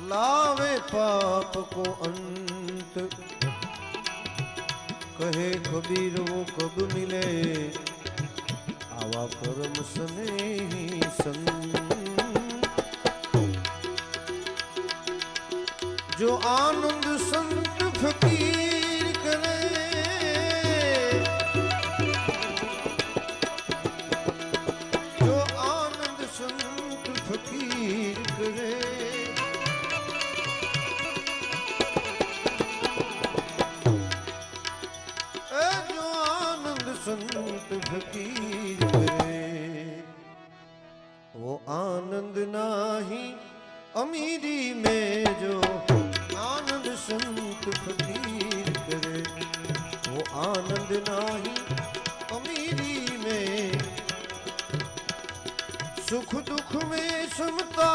लावे पाप को अंत। कहे कबीर वो कब मिले आवा परम स्नेही संत। जो आनंद संत फकीर करे, जो आनंद संत फकीर करे, जो आनंद संत फकीर करे, वो आनंद नाही अमीरी में। जो आनंद संत फकीर करे, वो आनंद नाही अमीरी में। सुख दुख में समता